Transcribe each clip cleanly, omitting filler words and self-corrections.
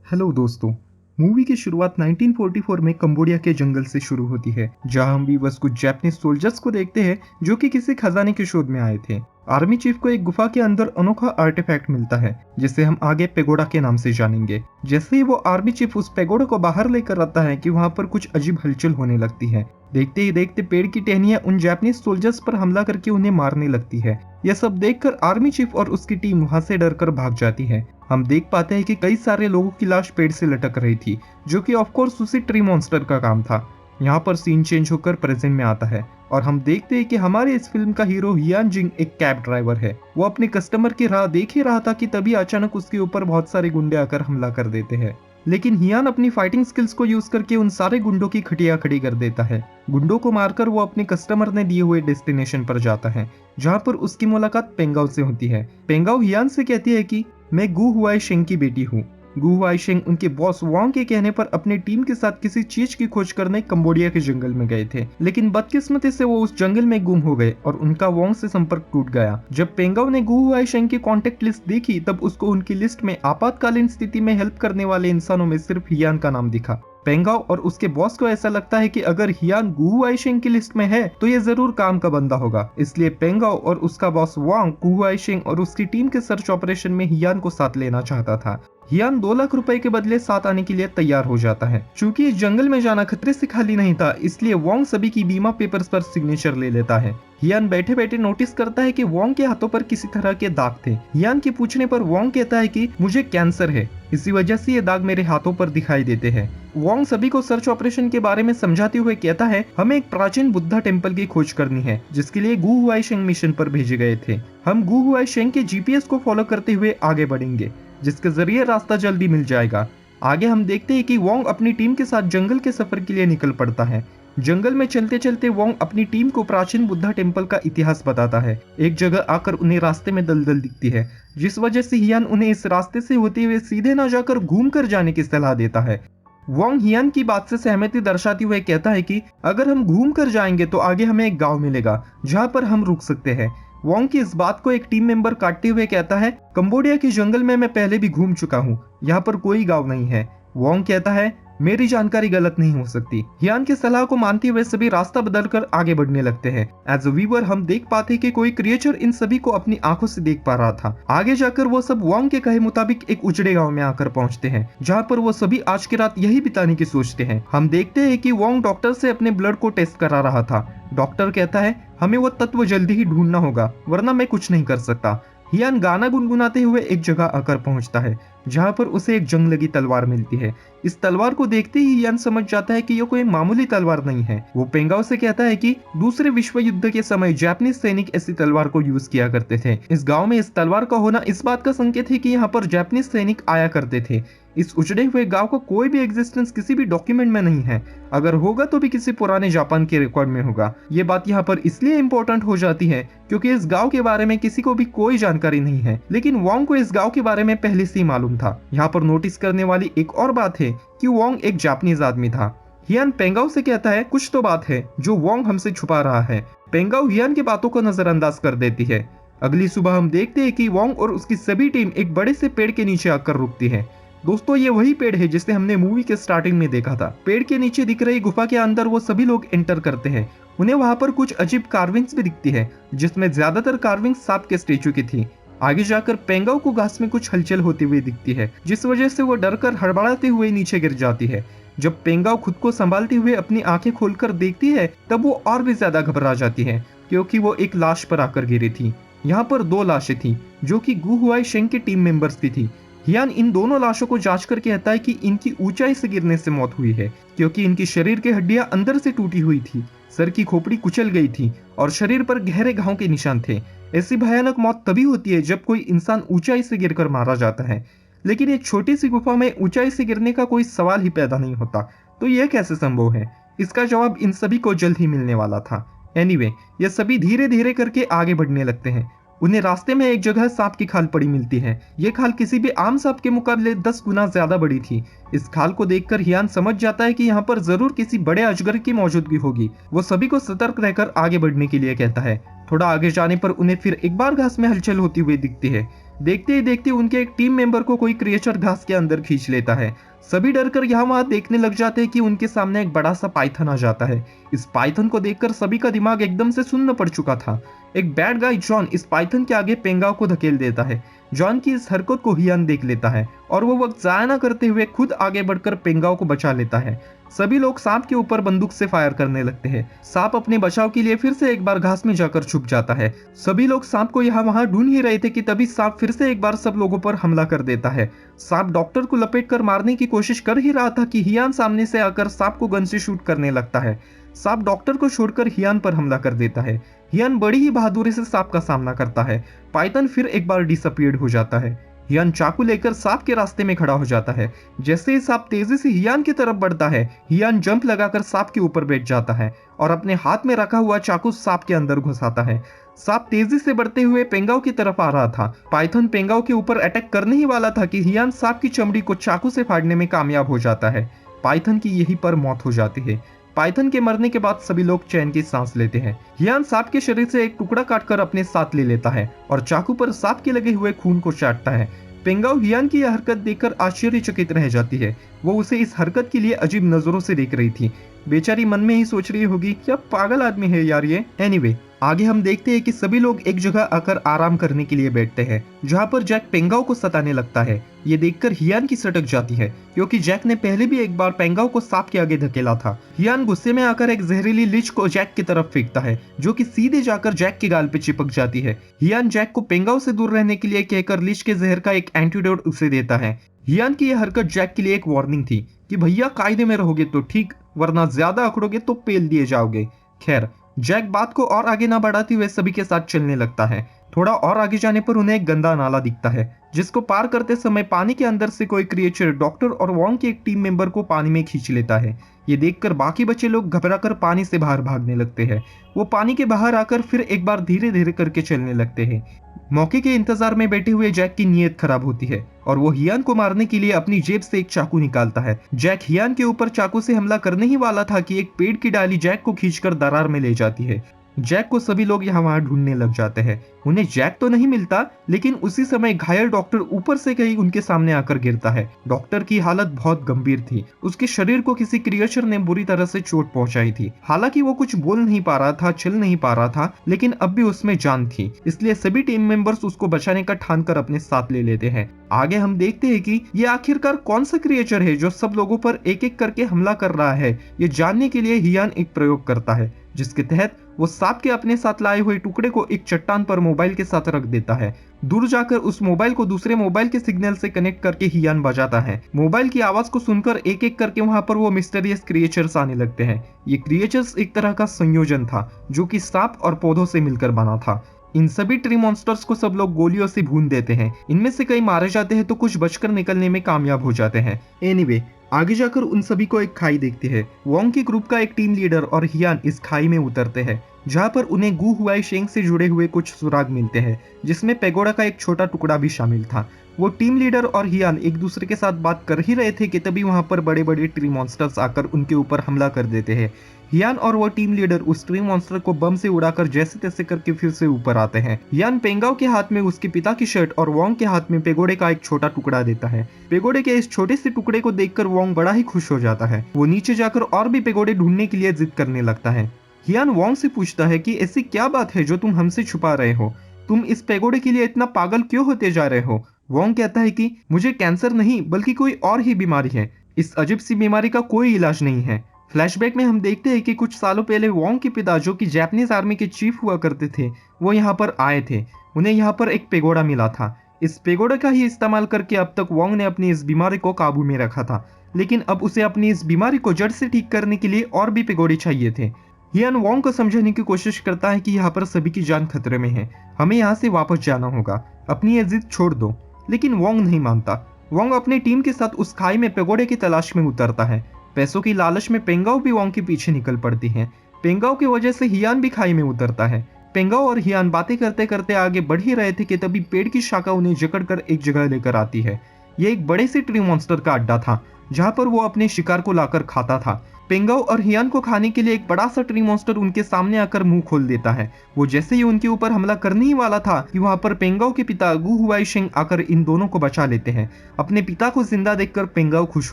Hello दोस्तों। Movie की शुरुआत 1944 में कंबोडिया के जंगल से शुरू होती है, जहां हम भी बस कुछ जापानीज सोल्जर्स को देखते हैं जो कि किसी खजाने की शोध में आए थे। आर्मी चीफ को एक गुफा के अंदर अनोखा आर्टिफैक्ट मिलता है जिसे हम आगे पेगोडा के नाम से जानेंगे। जैसे ही वो आर्मी चीफ उस पेगोडा को बाहर लेकर आता है कि वहां पर कुछ अजीब हलचल होने लगती है। देखते ही देखते पेड़ की टहनियां उन जापानीज सोल्जर्स पर हमला करके उन्हें मारने लगती है। यह सब देखकर आर्मी चीफ और उसकी टीम वहां से डरकर भाग जाती है। हम देख पाते हैं कि कई सारे लोगों की लाश पेड़ से लटक रही थी, जो कि ऑफ कोर्स उसी ट्री मॉन्स्टर का काम था। यहाँ पर सीन चेंज होकर प्रेजेंट में आता है और हम देखते हैं कि हमारे इस फिल्म का हीरो हियान जिंग एक कैब ड्राइवर है। वो अपने कस्टमर की राह देख ही रहा था कि तभी अचानक उसके ऊपर बहुत सारे गुंडे आकर हमला कर देते हैं। लेकिन हियान अपनी फाइटिंग स्किल्स को यूज करके उन सारे गुंडों की खटिया खड़ी कर देता है। गुंडों को मारकर वो अपने कस्टमर ने दिए हुए डेस्टिनेशन पर जाता है, जहाँ पर उसकी मुलाकात पेंगाओ से होती है। पेंगाओ हियान से कहती है कि मैं गु हुआई शेंग की बेटी हूँ। गु हुआई शेंग उनके बॉस वांग के कहने पर अपनी टीम के साथ किसी चीज की खोज करने कंबोडिया के जंगल में गए थे, लेकिन बदकिस्मती से वो उस जंगल में गुम हो गए और उनका वांग से संपर्क टूट गया। जब पेंगाओ ने गु हुआई शेंग की कॉन्टेक्ट लिस्ट देखी तब उसको उनकी लिस्ट में आपातकालीन स्थिति में हेल्प करने वाले इंसानों में सिर्फ हियान का नाम दिखा। पेंगाओ और उसके बॉस को ऐसा लगता है कि अगर हियान गु हुआई शेंग की लिस्ट में है तो ये जरूर काम का बंदा होगा। इसलिए पेंगाओ और उसका बॉस वांग गु हुआई शेंग और उसकी टीम के सर्च ऑपरेशन में हियान को साथ लेना चाहता था। हियान 2 लाख रुपए के बदले साथ आने के लिए तैयार हो जाता है। चूंकि इस जंगल में जाना खतरे से खाली नहीं था, इसलिए वांग सभी की बीमा पेपर्स पर सिग्नेचर ले लेता है। हियान बैठे बैठे नोटिस करता है कि वांग के हाथों पर किसी तरह के दाग थे। हियान के पूछने पर वांग कहता है कि मुझे कैंसर है, इसी वजह से ये दाग मेरे हाथों पर दिखाई देते हैं। वांग सभी को सर्च ऑपरेशन के बारे में समझाते हुए कहता है हमें एक प्राचीन बुद्धा टेम्पल की खोज करनी है, जिसके लिए गु हुआई शेंग मिशन पर भेजे गए थे। हम गु हुआई शेंग के जीपीएस को फॉलो करते हुए आगे बढ़ेंगे, जिसके जरिए रास्ता जल्दी मिल जाएगा। आगे हम देखते हैं कि वांग अपनी टीम के साथ जंगल के सफर के लिए निकल पड़ता है। जंगल में चलते चलते वांग अपनी टीम को प्राचीन बुद्धा टेम्पल का इतिहास बताता है। एक जगह आकर उन्हें रास्ते में दलदल दिखती है, जिस वजह से हियान उन्हें इस रास्ते से होते हुए सीधे न जाकर घूम कर जाने की सलाह देता है। वांग हियान की बात से सहमति दर्शाते हुए कहता है कि अगर हम घूम कर जाएंगे तो आगे हमें एक गांव मिलेगा जहां पर हम रुक सकते हैं। वांग की इस बात को एक टीम मेंबर काटते हुए कहता है कंबोडिया के जंगल में मैं पहले भी घूम चुका हूँ, यहाँ पर कोई गांव नहीं है। वांग कहता है मेरी जानकारी गलत नहीं हो सकती। हियान की सलाह को मानते हुए सभी रास्ता बदलकर आगे बढ़ने लगते हैं। एज अ व्यूअर हम देख पाते हैं कि कोई क्रिएचर इन सभी को अपनी आंखों से देख पा रहा था। आगे जाकर वो सब वांग के कहे मुताबिक एक उजड़े गांव में आकर पहुंचते हैं, जहां पर वो सभी आज की रात यही बिताने की सोचते हैं। हम देखते हैं कि वांग डॉक्टर से अपने ब्लड को टेस्ट करा रहा था। डॉक्टर कहता है हमें वो तत्व जल्दी ही ढूंढना होगा, वरना मैं कुछ नहीं कर सकता। हियान गाना गुनगुनाते हुए एक जगह आकर पहुंचता है, जहां पर उसे एक जंग लगी तलवार मिलती है। इस तलवार को देखते ही हियान समझ जाता है कि यह कोई मामूली तलवार नहीं है। वो पेंगाओ से कहता है कि दूसरे विश्व युद्ध के समय जापानीज सैनिक ऐसी तलवार को यूज किया करते थे। इस गांव में इस तलवार का होना इस बात का संकेत है कि यहाँ पर जापानीज सैनिक आया करते थे। इस उजड़े हुए गांव का कोई भी एग्जिस्टेंस किसी भी डॉक्यूमेंट में नहीं है, अगर होगा तो भी किसी पुराने जापान के रिकॉर्ड में होगा। ये बात यहाँ पर इसलिए इम्पोर्टेंट हो जाती है क्योंकि इस गांव के बारे में किसी को भी कोई जानकारी नहीं है, लेकिन वांग को इस गांव के बारे में पहले से ही मालूम था। यहाँ पर नोटिस करने वाली एक और बात है कि वांग एक जापानीज आदमी था। हियान पेंगाओ से कहता है कुछ तो बात है जो वांग हमसे छुपा रहा है। पेंगाओ हियान की बातों को नजरअंदाज कर देती है। अगली सुबह हम देखते हैं कि वांग और उसकी सभी टीम एक बड़े से पेड़ के नीचे आकर रुकती है। दोस्तों ये वही पेड़ है जिसे हमने मूवी के स्टार्टिंग में देखा था। पेड़ के नीचे दिख रही गुफा के अंदर वो सभी लोग एंटर करते हैं। उन्हें वहां पर कुछ अजीब कार्विंग्स भी दिखती है, जिसमें ज्यादातर कार्विंग्स सांप के स्टेचू की थी। आगे जाकर पेंगाओ को घास में कुछ हलचल होती हुई दिखती है, जिस वजह से वो डरकर हड़बड़ाते हुए नीचे गिर जाती है। जब पेंगाओ खुद को संभालते हुए अपनी आंखें खोलकर देखती है तब वो और भी ज्यादा घबरा जाती है, क्योंकि वो एक लाश पर आकर गिरी थी। यहाँ पर 2 लाशें थी जो कि गु हुआई शेंग के टीम मेंबर्स की थी। हियान इन दोनों लाशों को जांच कर कहता है कि इनकी ऊंचाई से गिरने से मौत हुई है, क्योंकि इनकी शरीर की हड्डियां अंदर से टूटी हुई थी, सर की खोपड़ी कुचल गई थी और शरीर पर गहरे घाव के निशान थे। ऐसी भयानक मौत तभी होती है जब कोई इंसान ऊंचाई से गिरकर मारा जाता है, लेकिन एक छोटी सी गुफा में ऊंचाई से गिरने का कोई सवाल ही पैदा नहीं होता। तो यह कैसे संभव है? इसका जवाब इन सभी को जल्द ही मिलने वाला था। एनीवे, ये सभी धीरे धीरे करके आगे बढ़ने लगते हैं। उन्हें रास्ते में एक जगह सांप की खाल पड़ी मिलती है। ये खाल किसी भी आम सांप के मुकाबले 10 गुना ज्यादा बड़ी थी। इस खाल को देखकर हियान समझ जाता है कि यहाँ पर जरूर किसी बड़े अजगर की मौजूदगी होगी। वो सभी को सतर्क रहकर आगे बढ़ने के लिए कहता है। थोड़ा आगे जाने पर उन्हें फिर एक बार घास में हलचल होती हुई दिखती है। देखते ही देखते उनके एक टीम मेंबर को कोई क्रिएचर घास के अंदर खींच लेता है। सभी डरकर यहाँ वहां देखने लग जाते हैं कि उनके सामने एक बड़ा सा पाइथन आ जाता है। इस पाइथन को देखकर सभी का दिमाग एकदम से सुन्न पड़ चुका था। एक बैड गाय जॉन इस पाइथन के आगे पेंगाओ को धकेल देता है। जॉन की इस हरकत को हियान देख लेता है और वो वक्त जाया न करते हुए खुद आगे बढ़कर पेंगाओ को बचा लेता है। सभी लोग सांप के ऊपर बंदूक से फायर करने लगते हैं। सांप अपने बचाव के लिए फिर से एक बार घास में जाकर छुप जाता है। सभी लोग सांप को यहाँ वहां ढूंढ ही रहे थे कि तभी सांप फिर से एक बार सब लोगों पर हमला कर देता है। सांप डॉक्टर को लपेटकर मारने की कोशिश कर ही रहा था कि हियान सामने से आकर सांप को गन से शूट करने लगता है। सांप डॉक्टर को छोड़कर हियान पर हमला कर देता है। हियान बड़ी ही बहादुरी से सांप का सामना करता है। पाइथन फिर एक बार डिसअपीयर्ड हो जाता है। हियान चाकू लेकर सांप के रास्ते में खड़ा हो जाता है। जैसे ही सांप तेजी से हियान की तरफ बढ़ता है, हियान जंप लगाकर सांप के ऊपर बैठ जाता है और अपने हाथ में रखा हुआ चाकू सांप के अंदर घुसाता है। सांप तेजी से बढ़ते हुए पेंगाओ की तरफ आ रहा था। पाइथन पेंगाओ के ऊपर अटैक करने ही वाला था कि हियान सांप की चमड़ी को चाकू से फाड़ने में कामयाब हो जाता है। पाइथन की यहीं पर मौत हो जाती है। पाइथन के मरने के बाद सभी लोग चैन की सांस लेते हैं। हियान सांप के शरीर से एक टुकड़ा काटकर अपने साथ ले लेता है और चाकू पर सांप के लगे हुए खून को चाटता है। पेंगाओ हियान की यह हरकत देखकर आश्चर्यचकित रह जाती है। वो उसे इस हरकत के लिए अजीब नजरों से देख रही थी। बेचारी मन में ही सोच रही होगी, क्या पागल आदमी है यार ये। एनीवे, आगे हम देखते हैं कि सभी लोग एक जगह आकर आराम करने के लिए बैठते हैं, जहाँ पर जैक पेंगाओ को सताने लगता है। ये देखकर हियान की सटक जाती है, क्योंकि जैक ने पहले भी एक बार पेंगाओ को सांप के आगे धकेला था। हियान गुस्से में आकर एक जहरीली लीच को जैक की तरफ फेंकता है, जो कि सीधे जाकर जैक के गाल पे चिपक जाती है। हियान जैक को पेंगाओ से दूर रहने के लिए कहकर लीच के जहर का एक एंटीडोट उसे देता है। हियान की यह हरकत जैक के लिए एक वार्निंग थी कि भैया कायदे में रहोगे तो ठीक, वरना ज्यादा अकड़ोगे तो पेल दिए जाओगे। खैर, जैक बात को और आगे ना बढ़ाते हुए सभी के साथ चलने लगता है। थोड़ा और आगे जाने पर उन्हें एक गंदा नाला दिखता है, जिसको पार करते समय पानी के अंदर से कोई क्रिएचर डॉक्टर और वॉन्ग के एक टीम मेंबर को पानी में खींच लेता है। ये देखकर बाकी बच्चे लोग घबराकर पानी से बाहर भागने लगते हैं। वो पानी के बाहर आकर फिर एक बार धीरे धीरे करके चलने लगते हैं। मौके के इंतजार में बैठे हुए जैक की नीयत खराब होती है और वो हियान को मारने के लिए अपनी जेब से एक चाकू निकालता है। जैक हियान के ऊपर चाकू से हमला करने ही वाला था कि एक पेड़ की डाली जैक को खींचकर दरार में ले जाती है। जैक को सभी लोग यहाँ वहां ढूंढने लग जाते हैं। उन्हें जैक तो नहीं मिलता, लेकिन उसी समय घायल डॉक्टर ऊपर से कहीं उनके सामने आकर गिरता है। डॉक्टर की हालत बहुत गंभीर थी। उसके शरीर को किसी क्रिएचर ने बुरी तरह से चोट पहुंचाई थी। हालांकि वो कुछ बोल नहीं पा रहा था, चल नहीं पा रहा था, लेकिन अब भी उसमें जान थी। इसलिए सभी टीम मेंबर्स उसको बचाने का ठान कर अपने साथ ले लेते हैं। आगे हम देखते हैं कि ये आखिरकार कौन सा क्रिएचर है जो सब लोगों पर एक एक करके हमला कर रहा है। ये जानने के लिए हियान एक प्रयोग करता है, जिसके तहत वो सांप के अपने साथ लाए हुए टुकड़े को एक चट्टान पर मोबाइल के साथ रख देता है। दूर जाकर उस मोबाइल को दूसरे मोबाइल के सिग्नल से कनेक्ट करके हियान बजाता है। मोबाइल की आवाज को सुनकर एक एक करके वहां पर वो मिस्टीरियस क्रिएचर्स आने लगते हैं। ये क्रिएचर्स एक तरह का संयोजन था, जो कि सांप और पौधों से मिलकर बना था। इन सभी ट्री मॉन्स्टर्स को सब लोग गोलियों से भून देते हैं। इनमें से कई मारे जाते हैं तो कुछ बचकर निकलने में कामयाब हो जाते हैं। एनीवे, आगे जाकर उन सभी को एक खाई देखते हैं। वॉन्ग के ग्रुप का एक टीम लीडर और हियान इस खाई में उतरते हैं, जहां पर उन्हें गू हुआई शेंग से जुड़े हुए कुछ सुराग मिलते हैं, जिसमें पेगोडा का एक छोटा टुकड़ा भी शामिल था। वो टीम लीडर और हियान एक दूसरे के साथ बात कर ही रहे थे कि तभी वहां पर बड़े बड़े ट्री मॉन्स्टर्स आकर उनके ऊपर हमला कर देते हैं। हियान और वो टीम लीडर उस ट्री मॉन्स्टर को बम से उड़ाकर जैसे तैसे करके फिर से ऊपर आते हैं। हियान पेंगाओ के हाथ में उसके पिता की शर्ट और वॉन्ग के हाथ में पेगोडे का एक छोटा टुकड़ा देता है। पेगोडे के इस छोटे से टुकड़े को देखकर वॉन्ग बड़ा ही खुश हो जाता है। वो नीचे जाकर और भी पेगोडे ढूंढने के लिए जिद करने लगता है। हियान वॉन्ग से पूछता है कि ऐसी क्या बात है जो तुम हमसे छुपा रहे हो? तुम इस पेगोडे के लिए इतना पागल क्यों होते जा रहे हो? वॉन्ग कहता है कि मुझे कैंसर नहीं बल्कि कोई और ही बीमारी है। इस अजीब सी बीमारी का कोई इलाज नहीं है। फ्लैशबैक में हम देखते हैं कि कुछ सालों पहले वॉन्ग के पिता, जो कि जापानीज आर्मी के चीफ हुआ करते थे, वो यहाँ पर आए थे। उन्हें यहाँ पर एक पेगोडा मिला था। इस पेगोडा का ही इस्तेमाल करके अब तक वॉन्ग ने अपनी इस बीमारी को काबू में रखा था, लेकिन अब उसे अपनी इस बीमारी को जड़ से ठीक करने के लिए और भी पेगोडे चाहिए थे। हियान वॉन्ग को समझाने की कोशिश करता है कि यहाँ पर सभी की जान खतरे में है, हमें यहाँ से वापस जाना होगा, अपनी ये जिद छोड़ दो। लेकिन वॉन्ग नहीं मानता। वॉन्ग अपनी टीम के साथ उस खाई में पेगोडे की तलाश में उतरता है। पैसों की लालच में पेंगाओ भी वॉन्ग के पीछे निकल पड़ती है। पेंगाओ की वजह से हियान भी खाई में उतरता है। पेंगाओ और हियान बातें करते करते आगे बढ़ ही रहे थे कि तभी पेड़ की शाखा उन्हें जकड़कर एक जगह लेकर आती है। यह एक बड़े से ट्री मॉन्स्टर का अड्डा था, जहां पर वो अपने शिकार को लाकर खाता था। पेंगाओ और हियान को खाने के लिए एक बड़ा सा ट्री मॉन्स्टर उनके सामने आकर मुंह खोल देता है। वो जैसे ही उनके ऊपर हमला करने ही वाला था कि वहां पर पेंगाओ के पिता गु हुआईशेंग आकर इन दोनों को बचा लेते हैं। अपने पिता को जिंदा देखकर पेंगाओ खुश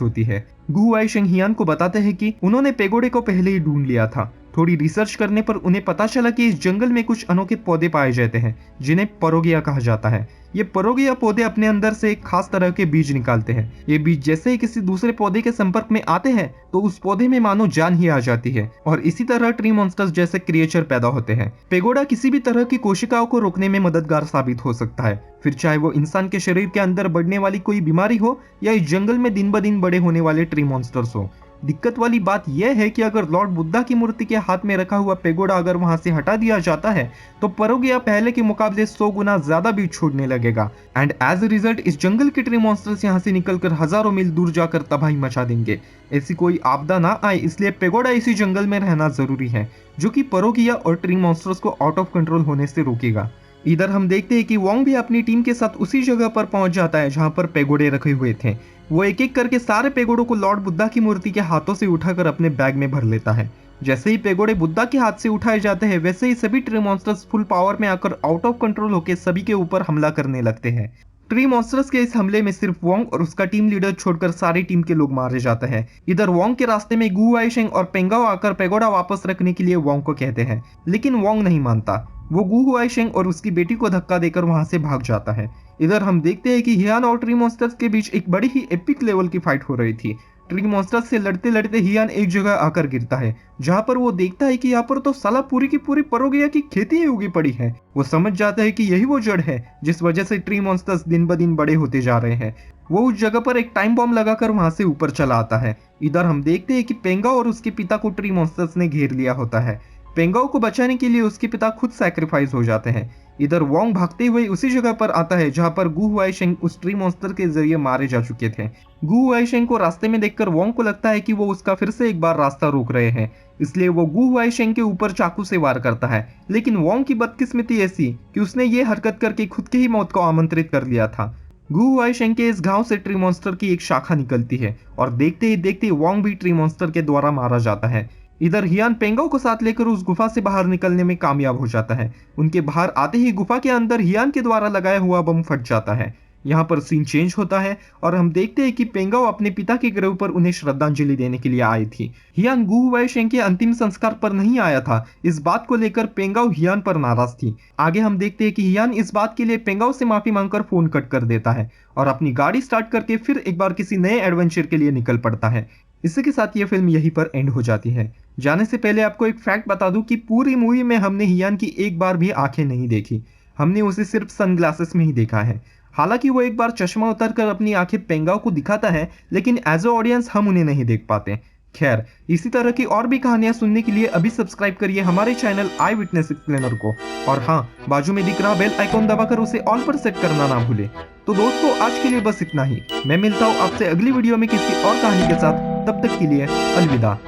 होती है। गु हुआईशेंग हियान को बताते हैं कि उन्होंने पेगोडे को पहले ही ढूंढ लिया था। थोड़ी रिसर्च करने पर उन्हें पता चला कि इस जंगल में कुछ अनोखे पौधे पाए जाते हैं जिन्हें परोगिया कहा जाता है। ये परोगिया पौधे अपने अंदर से एक खास तरह के बीज निकालते हैं। ये बीज जैसे ही किसी दूसरे पौधे के संपर्क में आते हैं तो उस पौधे में मानो जान ही आ जाती है और इसी तरह ट्री मॉन्स्टर्स जैसे क्रिएचर पैदा होते हैं। पेगोडा किसी भी तरह की कोशिकाओं को रोकने में मददगार साबित हो सकता है, फिर चाहे वो इंसान के शरीर के अंदर बढ़ने वाली कोई बीमारी हो या इस जंगल में दिन ब दिन बड़े होने वाले ट्री मॉन्स्टर्स हो। दिक्कत वाली बात यह है कि अगर लॉर्ड बुद्धा की मूर्ति के हाथ में रखा हुआ पेगोडा अगर वहां से हटा दिया जाता है तो परोगिया पहले के मुकाबले 100 गुना ज्यादा बीज छोड़ने लगेगा एंड एज ए रिजल्ट इस जंगल के ट्री मॉन्स्टर्स यहां से निकलकर हजारों मील दूर जाकर तबाही मचा देंगे। ऐसी कोई आपदा ना आए इसलिए पेगोडा इसी जंगल में रहना जरूरी है जो कि परोगिया और ट्री मॉन्स्टर्स को आउट ऑफ कंट्रोल होने से रोकेगा। इधर हम देखते हैं कि वोंग भी अपनी टीम के साथ उसी जगह पर पहुंच जाता है जहां पर पेगोडे रखे हुए थे। वो एक एक करके सारे पेगोडों को लॉर्ड बुद्धा की मूर्ति के हाथों से उठाकर अपने बैग में भर लेता है। जैसे ही पेगोडे बुद्धा के हाथ से उठाए जाते हैं वैसे ही सभी ट्री मॉन्स्टर्स फुल पावर में आकर आउट ऑफ कंट्रोल होकर सभी के ऊपर हमला करने लगते हैं। ट्री मॉन्स्टर्स के इस हमले में सिर्फ वोंग और उसका टीम लीडर छोड़कर सारी टीम के लोग मारे जाते हैं। इधर वोंग के रास्ते में गु हुआईशेंग और पेंगाओ आकर पेगोडा वापस रखने के लिए वोंग को कहते हैं, लेकिन वोंग नहीं मानता। वो गु हुआईशेंग और उसकी बेटी को धक्का देकर वहां से भाग जाता है। इधर हम देखते हैं कि हियान और ट्री मॉन्स्टर्स के बीच एक बड़ी ही एपिक लेवल की फाइट हो रही थी। ट्री मॉन्स्टर्स से लड़ते लड़ते हियान एक जगह आकर गिरता है जहां पर वो देखता है कि यहाँ पर तो साला पूरी की पूरी परोगिया की खेती ही उगी पड़ी है। वो समझ जाता है कि यही वो जड़ है जिस वजह से ट्री मॉन्स्टर्स दिन ब दिन बड़े होते जा रहे हैं। वो उस जगह पर एक टाइम बॉम्ब लगाकर वहां से ऊपर चला आता है। इधर हम देखते हैं कि पेंगाओ और उसके पिता को ट्री मॉन्स्टर्स ने घेर लिया होता है। पेंगाओ को बचाने के लिए उसके पिता खुद सैक्रिफाइस हो जाते हैं। इधर वोंग भागते हुए उसी जगह पर आता है जहां पर गु हुआईशेंग उस ट्री मॉन्स्टर के जरिए मारे जा चुके थे। गु हुआईशेंग को रास्ते में देखकर वोंग को लगता है कि वो उसका फिर से एक बार रास्ता रोक रहे हैं, इसलिए वो गु हुआईशेंग के ऊपर चाकू से वार करता है। लेकिन वोंग की बदकिस्मती ऐसी कि उसने ये हरकत करके खुद की ही मौत को आमंत्रित कर लिया था। गु हुआईशेंग के इस घाव से ट्री मॉन्स्टर की एक शाखा निकलती है और देखते ही देखते वोंग भी ट्री मॉन्स्टर के द्वारा मारा जाता है। इधर हियान पेंगाओ को साथ लेकर उस गुफा से बाहर निकलने में कामयाब हो जाता है। उनके बाहर आते ही गुफा के अंदर हियान के द्वारा लगाया हुआ बम फट जाता है। यहाँ पर सीन चेंज होता है और हम देखते हैं कि पेंगाओ अपने पिता के ग्रह पर उन्हें श्रद्धांजलि देने के लिए आई थी। हियान गु हुआईशेंग के अंतिम संस्कार पर नहीं आया था। इस बात को लेकर पेंगाओ हियान पर नाराज थी। आगे हम देखते हैं कि हियान इस बात के लिए पेंगाओ से माफी मांगकर फोन कट कर देता है और अपनी गाड़ी स्टार्ट करके फिर एक बार किसी नए एडवेंचर के लिए निकल पड़ता है। इसी के साथ ये फिल्म यहीं पर एंड हो जाती है। जाने से पहले आपको एक फैक्ट बता दूं कि पूरी मूवी में हमने हियान की एक बार भी आंखें नहीं देखी। हमने उसे सिर्फ सनग्लासेस में ही देखा है। हालांकि वो एक बार चश्मा उतारकर अपनी आंखें पेंगाओ को दिखाता है, लेकिन एज अ ऑडियंस हम उन्हें नहीं देख पाते। खैर, इसी तरह की और भी कहानियां सुनने के लिए अभी सब्सक्राइब करिए हमारे चैनल आई विटनेस एक्सप्लेनर को, और हाँ, बाजू में दिख रहा बेल आइकॉन दबाकर उसे ऑल पर सेट करना ना भूले। तो दोस्तों, आज के लिए बस इतना ही। मैं मिलता हूँ आपसे अगली वीडियो में किसी और कहानी के साथ। तब तक के लिए अलविदा।